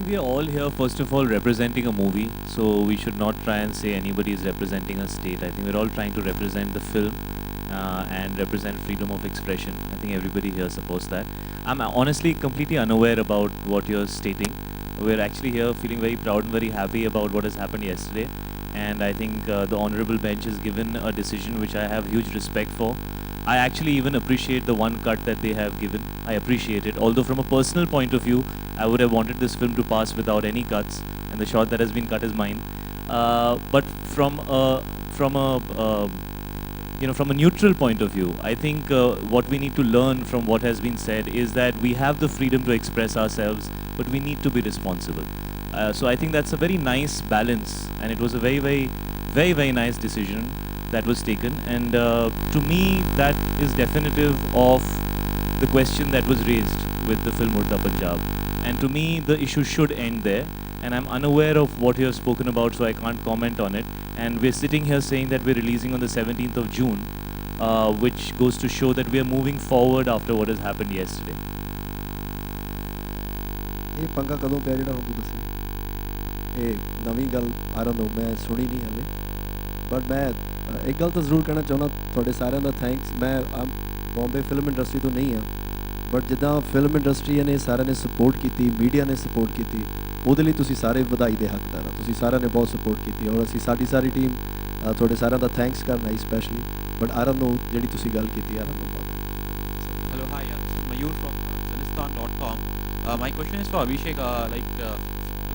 we are all here, first of all, representing a movie. So we should not try and say anybody is representing a state. I think we're all trying to represent the film and represent freedom of expression. I think everybody here supports that. I'm honestly completely unaware about what you're stating. We're actually here feeling very proud and very happy about what has happened yesterday. And I think the honorable bench has given a decision which I have huge respect for. I actually even appreciate the one cut that they have given. I appreciate it. Although from a personal point of view, I would have wanted this film to pass without any cuts, and the shot that has been cut is mine. But from a from a neutral point of view, I think what we need to learn from what has been said is that we have the freedom to express ourselves, but we need to be responsible. So I think that's a very nice balance, and it was a very nice decision that was taken. And to me, that is definitive of the question that was raised with the film Udta Punjab. And to me, the issue should end there. And I'm unaware of what you have spoken about, so I can't comment on it. And we're sitting here saying that we're releasing on the 17th of June, which goes to show that we are moving forward after what has happened yesterday. ये पंगा कदों पिया जिहड़ा हुण तूं दस्सिया ये नवीं गल आई डोंट नो मैं सुनी नहीं हले बट मैं एक गल तो जरूर कहना चाहुंदा तुहाडे सारिਆਂ ਦਾ थैंक्स मैं बॉम्बे फिल्म इंडस्ट्री तो नहीं हाँ बट जिद्दां फिल्म इंडस्ट्री ने सारिਆਂ ने सपोर्ट की मीडिया ने सपोर्ट की ਉਹਦੇ ਲਈ ਤੁਸੀਂ ਸਾਰੇ ਵਧਾਈ ਦੇ ਹੱਕਦਾਰ ਆ ਤੁਸੀਂ ਸਾਰਿਆਂ ਨੇ ਬਹੁਤ ਸਪੋਰਟ ਕੀਤੀ ਔਰ ਅਸੀਂ ਸਾਡੀ ਸਾਰੀ ਟੀਮ ਤੁਹਾਡੇ ਸਾਰਿਆਂ ਦਾ ਥੈਂਕਸ ਕਰਨਾ specially but I don't know ਜਿਹੜੀ ਤੁਸੀਂ ਗੱਲ ਕੀਤੀ I don't know Hello, hi, this is Mayur from Sinistan.com. My question is for Abhishek.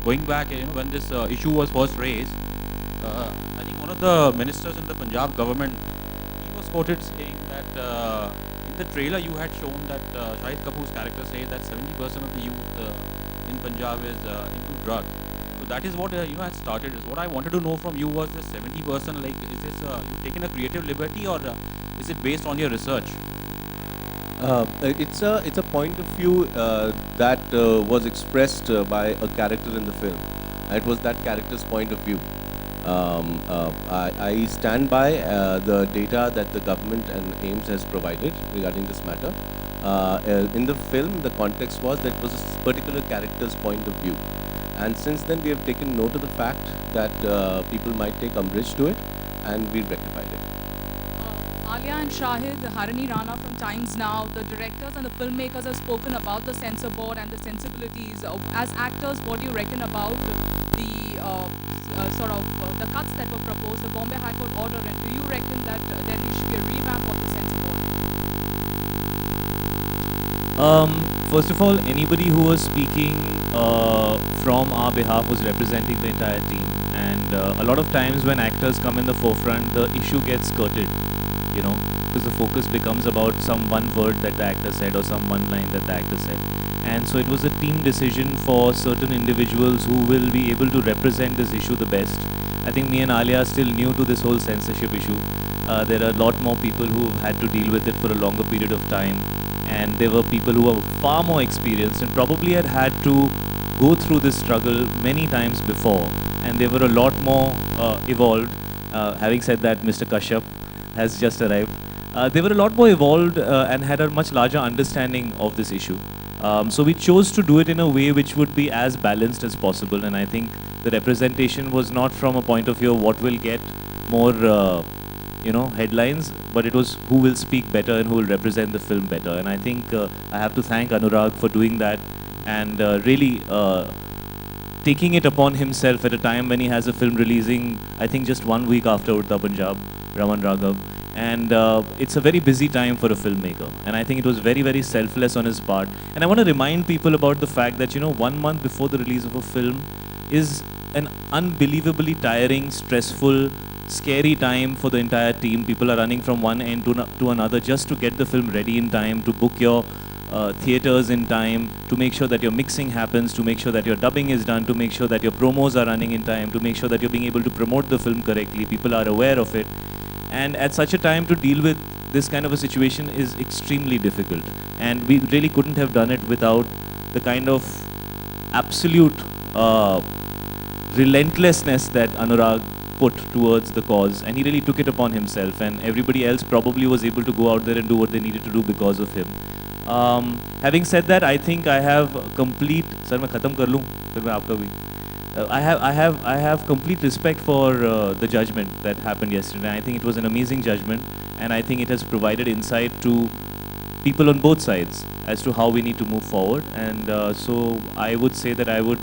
Going back, when this issue was first raised, I think one of the ministers in the Punjab government, he was quoted saying that in the trailer you had shown that Shahid Kapoor's character said that 70% of the youth in Punjab is into drug. So that is what had started. Is what I wanted to know from you was the 70%. Like, is this you taken a creative liberty or is it based on your research? It's a point of view that was expressed by a character in the film. It was that character's point of view. I stand by the data that the government and AIMS has provided regarding this matter. In the film, the context was that it was a particular character's point of view. And since then, we have taken note of the fact that people might take umbrage to it, and we've rectified it. Alia and Shahid, Harini Rana from Times Now, the directors and the filmmakers have spoken about the censor board and the sensibilities. As actors, what do you reckon about the the cuts that were proposed, the Bombay High Court order, and do you reckon that there should be a revamp of the censor board? First of all, anybody who was speaking from our behalf was representing the entire team. And a lot of times when actors come in the forefront, the issue gets skirted, because the focus becomes about some one word that the actor said or some one line that the actor said. And so it was a team decision for certain individuals who will be able to represent this issue the best. I think me and Alia are still new to this whole censorship issue. There are a lot more people who have had to deal with it for a longer period of time. And there were people who were far more experienced and probably had to go through this struggle many times before. And they were a lot more evolved. Having said that, Mr. Kashyap has just arrived. They were a lot more evolved and had a much larger understanding of this issue. So we chose to do it in a way which would be as balanced as possible. And I think the representation was not from a point of view of what will get more headlines, but it was who will speak better and who will represent the film better. And I think I have to thank Anurag for doing that and really taking it upon himself at a time when he has a film releasing, I think just 1 week after Udta Punjab, Raman Raghav. And it's a very busy time for a filmmaker. And I think it was very selfless on his part. And I want to remind people about the fact that, 1 month before the release of a film is an unbelievably tiring, stressful, scary time for the entire team. People are running from one end to another just to get the film ready in time, to book your theaters in time, to make sure that your mixing happens, to make sure that your dubbing is done, to make sure that your promos are running in time, to make sure that you're being able to promote the film correctly. People are aware of it. And at such a time, to deal with this kind of a situation is extremely difficult. And we really couldn't have done it without the kind of absolute relentlessness that Anurag put towards the cause. And he really took it upon himself. And everybody else probably was able to go out there and do what they needed to do because of him. Having said that, I think I have complete... Sir, मैं खत्म कर लूँ? फिर मैं आपका भी. I have complete respect for the judgment that happened yesterday. I think it was an amazing judgment, and I think it has provided insight to people on both sides as to how we need to move forward. And so I would say that I would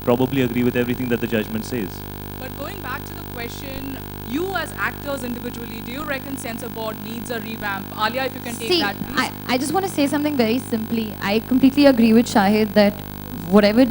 probably agree with everything that the judgment says. But going back to the question, you as actors individually, do you reckon censor board needs a revamp? Alia, if you can take See, that, please. I just want to say something very simply. I completely agree with Shahid that whatever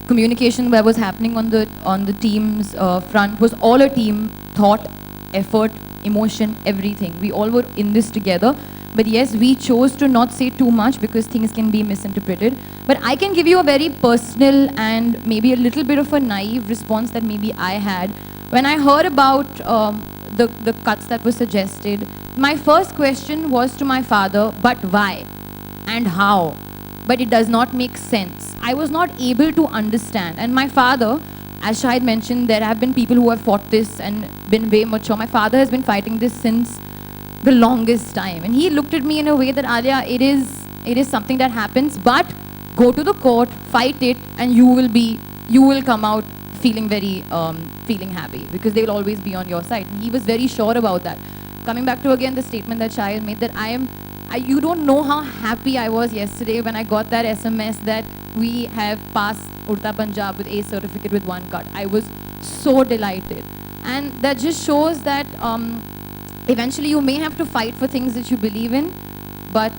communication that was happening on the team's front was all a team thought, effort, emotion, everything. We all were in this together. But yes, we chose to not say too much because things can be misinterpreted. But I can give you a very personal and maybe a little bit of a naive response that maybe I had. When I heard about the cuts that were suggested, my first question was to my father, but why and how? But it does not make sense. I was not able to understand. And my father, as Shahid mentioned, there have been people who have fought this and been way mature. My father has been fighting this since the longest time. And he looked at me in a way that, Alia, it is something that happens, but go to the court, fight it, and you will come out feeling very, feeling happy because they'll always be on your side. And he was very sure about that. Coming back to again the statement that Shahid made, that you don't know how happy I was yesterday when I got that SMS that we have passed Udta Punjab with A certificate with 1 cut. I was so delighted. And that just shows that eventually you may have to fight for things that you believe in, but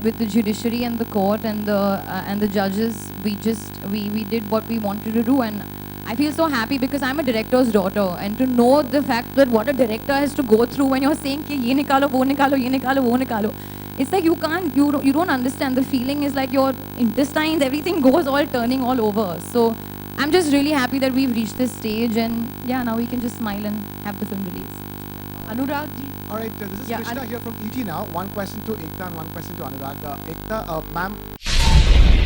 with the judiciary and the court and the judges, we did what we wanted to do. And I feel so happy because I'm a director's daughter, and to know the fact that what a director has to go through when you're saying ki ye nikalo, wo nikalo, ye nikalo, wo nikalo. It's like you don't understand. The feeling is like your intestines, everything goes all turning all over. So I'm just really happy that we've reached this stage, and yeah, now we can just smile and have the film release. Anurag ji. All right, this is Yeah, Krishna here from ET now. One question to Ekta and one question to Anurag. Ekta, ma'am.